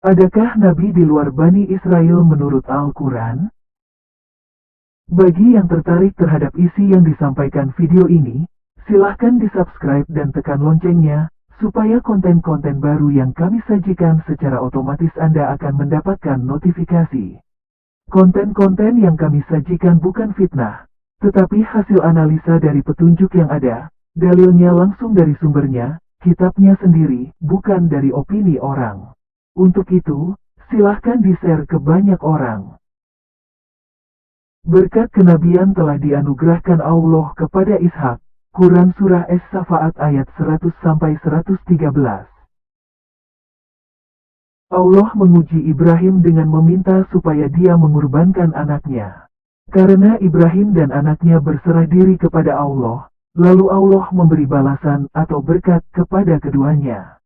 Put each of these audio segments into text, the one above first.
Adakah nabi di luar Bani Israel menurut Al-Quran? Bagi yang tertarik terhadap isi yang disampaikan video ini, silahkan di-subscribe dan tekan loncengnya, supaya konten-konten baru yang kami sajikan secara otomatis Anda akan mendapatkan notifikasi. Konten-konten yang kami sajikan bukan fitnah, tetapi hasil analisa dari petunjuk yang ada, dalilnya langsung dari sumbernya, kitabnya sendiri, bukan dari opini orang. Untuk itu, silahkan di-share ke banyak orang. Berkat kenabian telah dianugerahkan Allah kepada Ishak. Quran Surah As-Safaat ayat 100-113. Allah menguji Ibrahim dengan meminta supaya dia mengorbankan anaknya. Karena Ibrahim dan anaknya berserah diri kepada Allah, lalu Allah memberi balasan atau berkat kepada keduanya.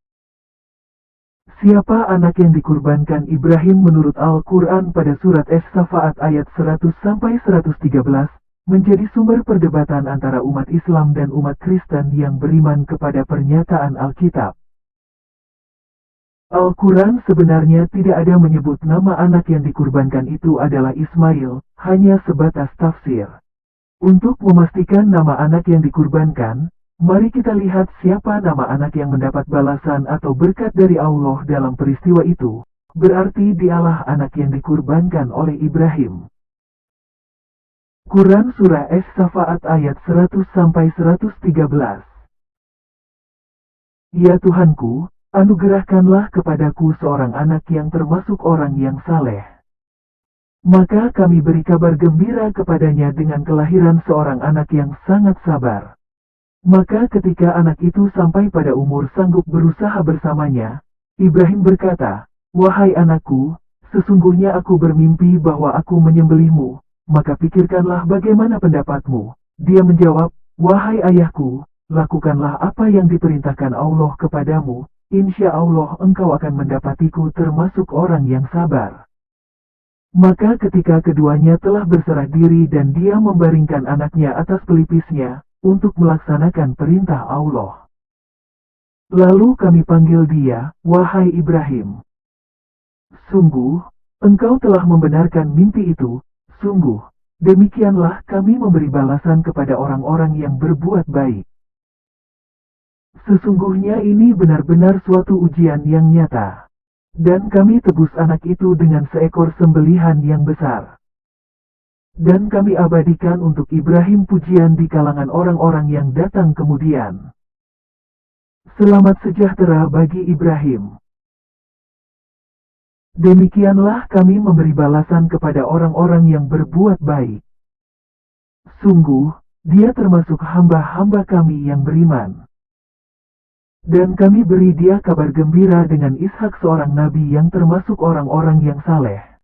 Siapa anak yang dikurbankan Ibrahim menurut Al-Quran pada surat As-Safaat ayat 100-113, menjadi sumber perdebatan antara umat Islam dan umat Kristen yang beriman kepada pernyataan Alkitab. Al-Quran sebenarnya tidak ada menyebut nama anak yang dikurbankan itu adalah Ismail, hanya sebatas tafsir. Untuk memastikan nama anak yang dikurbankan, mari kita lihat siapa nama anak yang mendapat balasan atau berkat dari Allah dalam peristiwa itu. Berarti dialah anak yang dikurbankan oleh Ibrahim. Quran Surah As-Safaat ayat 100-113. Ya Tuhanku, anugerahkanlah kepadaku seorang anak yang termasuk orang yang saleh. Maka kami beri kabar gembira kepadanya dengan kelahiran seorang anak yang sangat sabar. Maka ketika anak itu sampai pada umur sanggup berusaha bersamanya, Ibrahim berkata, "Wahai anakku, sesungguhnya aku bermimpi bahwa aku menyembelihmu, maka pikirkanlah bagaimana pendapatmu." Dia menjawab, "Wahai ayahku, lakukanlah apa yang diperintahkan Allah kepadamu, insya Allah engkau akan mendapatiku termasuk orang yang sabar." Maka ketika keduanya telah berserah diri dan dia membaringkan anaknya atas pelipisnya, untuk melaksanakan perintah Allah. Lalu kami panggil dia, "Wahai Ibrahim, sungguh, engkau telah membenarkan mimpi itu, sungguh, demikianlah kami memberi balasan kepada orang-orang yang berbuat baik. Sesungguhnya ini benar-benar suatu ujian yang nyata. Dan kami tebus anak itu dengan seekor sembelihan yang besar. Dan kami abadikan untuk Ibrahim pujian di kalangan orang-orang yang datang kemudian. Selamat sejahtera bagi Ibrahim. Demikianlah kami memberi balasan kepada orang-orang yang berbuat baik. Sungguh, dia termasuk hamba-hamba kami yang beriman. Dan kami beri dia kabar gembira dengan Ishak seorang nabi yang termasuk orang-orang yang saleh.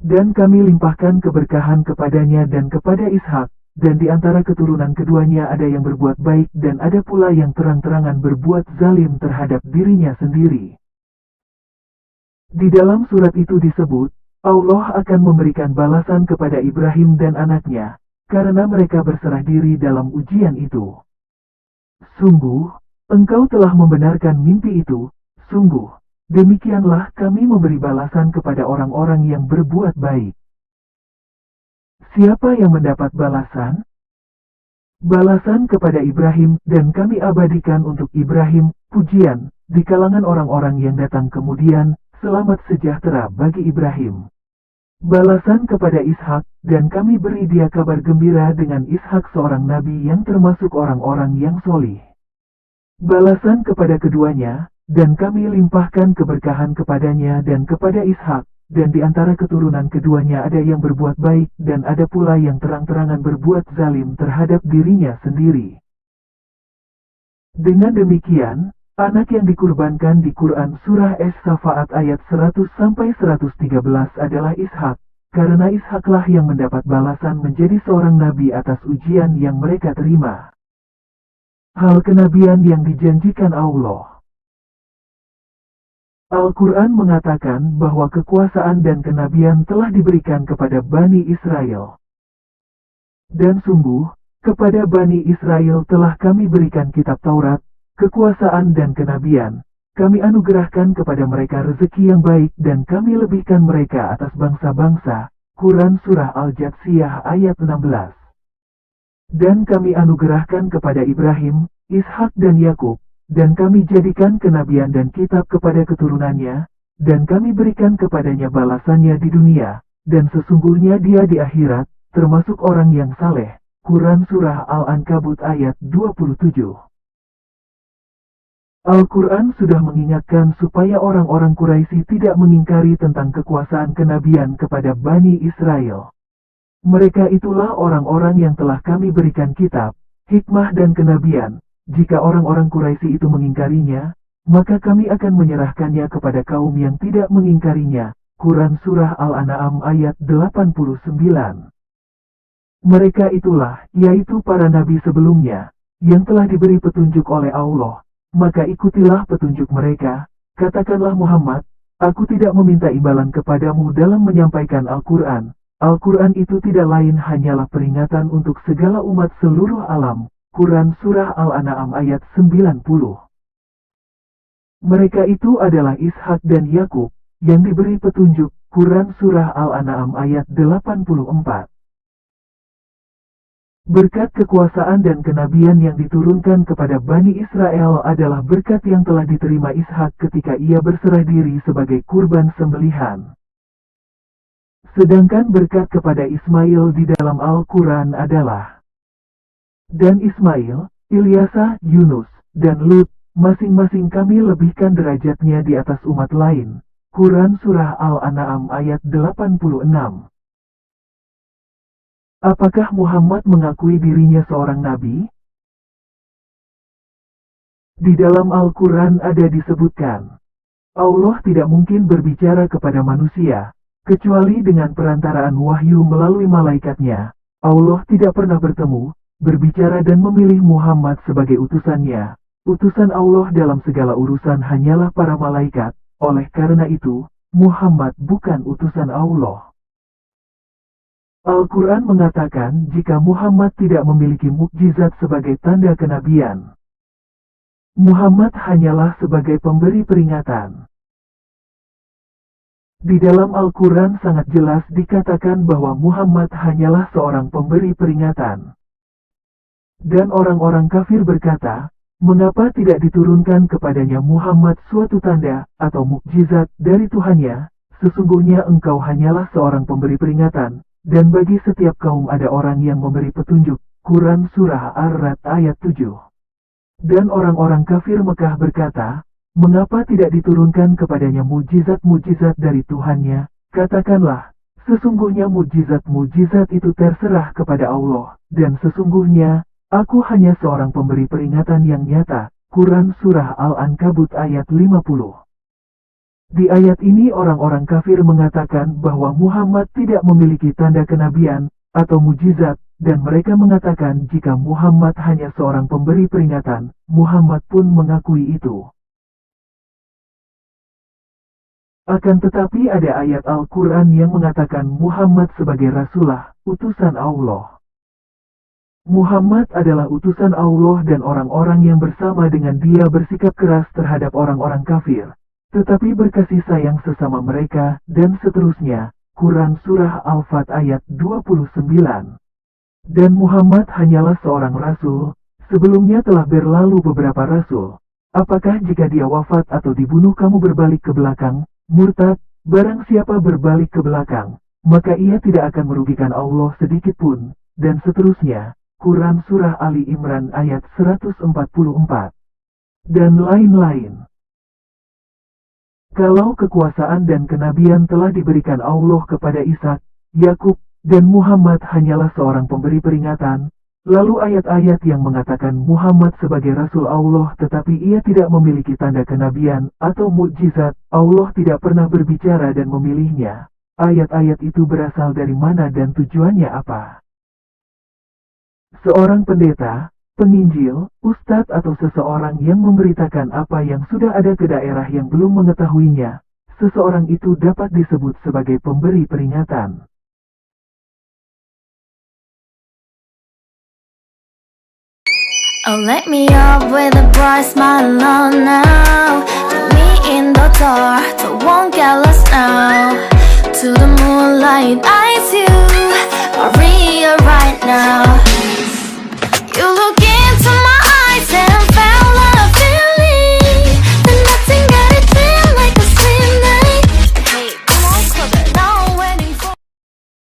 Dan kami limpahkan keberkahan kepadanya dan kepada Ishak, dan di antara keturunan keduanya ada yang berbuat baik dan ada pula yang terang-terangan berbuat zalim terhadap dirinya sendiri. Di dalam surat itu disebut, Allah akan memberikan balasan kepada Ibrahim dan anaknya, karena mereka berserah diri dalam ujian itu. Sungguh, engkau telah membenarkan mimpi itu, sungguh. Demikianlah kami memberi balasan kepada orang-orang yang berbuat baik. Siapa yang mendapat balasan? Balasan kepada Ibrahim, dan kami abadikan untuk Ibrahim, pujian, di kalangan orang-orang yang datang kemudian, selamat sejahtera bagi Ibrahim. Balasan kepada Ishak, dan kami beri dia kabar gembira dengan Ishak seorang nabi yang termasuk orang-orang yang solih. Balasan kepada keduanya, dan kami limpahkan keberkahan kepadanya dan kepada Ishak, dan di antara keturunan keduanya ada yang berbuat baik dan ada pula yang terang-terangan berbuat zalim terhadap dirinya sendiri. Dengan demikian, anak yang dikurbankan di Quran Surah As-Safaat ayat 100-113 adalah Ishak, karena Ishaklah yang mendapat balasan menjadi seorang nabi atas ujian yang mereka terima. Hal kenabian yang dijanjikan Allah. Al-Quran mengatakan bahwa kekuasaan dan kenabian telah diberikan kepada Bani Israel. Dan sungguh, kepada Bani Israel telah kami berikan kitab Taurat, kekuasaan dan kenabian, kami anugerahkan kepada mereka rezeki yang baik dan kami lebihkan mereka atas bangsa-bangsa. Quran Surah Al-Jathiyah ayat 16. Dan kami anugerahkan kepada Ibrahim, Ishak dan Yakub, dan kami jadikan kenabian dan kitab kepada keturunannya, dan kami berikan kepadanya balasannya di dunia, dan sesungguhnya dia di akhirat, termasuk orang yang saleh. Quran Surah Al-Ankabut ayat 27. Al-Quran sudah mengingatkan supaya orang-orang Quraisy tidak mengingkari tentang kekuasaan kenabian kepada Bani Israel. Mereka itulah orang-orang yang telah kami berikan kitab, hikmah dan kenabian. Jika orang-orang Quraisy itu mengingkarinya, maka kami akan menyerahkannya kepada kaum yang tidak mengingkarinya. Quran Surah Al-An'am ayat 89. Mereka itulah, yaitu para nabi sebelumnya, yang telah diberi petunjuk oleh Allah. Maka ikutilah petunjuk mereka. Katakanlah Muhammad, aku tidak meminta imbalan kepadamu dalam menyampaikan Al-Quran. Al-Quran itu tidak lain hanyalah peringatan untuk segala umat seluruh alam. Quran Surah Al-An'am ayat 90. Mereka itu adalah Ishak dan Yakub, yang diberi petunjuk. Quran Surah Al-An'am ayat 84. Berkat kekuasaan dan kenabian yang diturunkan kepada Bani Israel adalah berkat yang telah diterima Ishak ketika ia berserah diri sebagai kurban sembelihan. Sedangkan berkat kepada Ismail di dalam Al-Quran adalah, dan Ismail, Ilyasa, Yunus, dan Lut, masing-masing kami lebihkan derajatnya di atas umat lain. Quran Surah Al-An'am ayat 86. Apakah Muhammad mengakui dirinya seorang nabi? Di dalam Al-Quran ada disebutkan, Allah tidak mungkin berbicara kepada manusia, kecuali dengan perantaraan wahyu melalui malaikatnya. Allah tidak pernah bertemu, berbicara dan memilih Muhammad sebagai utusannya. Utusan Allah dalam segala urusan hanyalah para malaikat, oleh karena itu, Muhammad bukan utusan Allah. Al-Quran mengatakan jika Muhammad tidak memiliki mukjizat sebagai tanda kenabian, Muhammad hanyalah sebagai pemberi peringatan. Di dalam Al-Quran sangat jelas dikatakan bahwa Muhammad hanyalah seorang pemberi peringatan. Dan orang-orang kafir berkata, mengapa tidak diturunkan kepadanya Muhammad suatu tanda atau mukjizat dari Tuhannya? Sesungguhnya engkau hanyalah seorang pemberi peringatan. Dan bagi setiap kaum ada orang yang memberi petunjuk. Quran Surah Ar-Ra'd ayat 7. Dan orang-orang kafir Mekah berkata, mengapa tidak diturunkan kepadanya mujizat-mujizat dari Tuhannya? Katakanlah, sesungguhnya mujizat-mujizat itu terserah kepada Allah, dan sesungguhnya, aku hanya seorang pemberi peringatan yang nyata. Quran Surah Al-Ankabut ayat 50. Di ayat ini orang-orang kafir mengatakan bahwa Muhammad tidak memiliki tanda kenabian atau mujizat, dan mereka mengatakan jika Muhammad hanya seorang pemberi peringatan, Muhammad pun mengakui itu. Akan tetapi ada ayat Al-Quran yang mengatakan Muhammad sebagai Rasulullah, utusan Allah. Muhammad adalah utusan Allah dan orang-orang yang bersama dengan dia bersikap keras terhadap orang-orang kafir, tetapi berkasih sayang sesama mereka, dan seterusnya. Quran Surah Al-Fat ayat 29. Dan Muhammad hanyalah seorang rasul, sebelumnya telah berlalu beberapa rasul. Apakah jika dia wafat atau dibunuh kamu berbalik ke belakang, murtad? Barang siapa berbalik ke belakang, maka ia tidak akan merugikan Allah sedikit pun, dan seterusnya. Quran Surah Ali Imran ayat 144. Dan lain-lain. Kalau kekuasaan dan kenabian telah diberikan Allah kepada Ishak, Yakub, dan Muhammad hanyalah seorang pemberi peringatan, lalu ayat-ayat yang mengatakan Muhammad sebagai Rasul Allah tetapi ia tidak memiliki tanda kenabian atau mukjizat, Allah tidak pernah berbicara dan memilihnya. Ayat-ayat itu berasal dari mana dan tujuannya apa? Seorang pendeta, penginjil, ustadz atau seseorang yang memberitakan apa yang sudah ada ke daerah yang belum mengetahuinya, seseorang itu dapat disebut sebagai pemberi peringatan. Oh, let me up with a bright smile on now. Maria right now.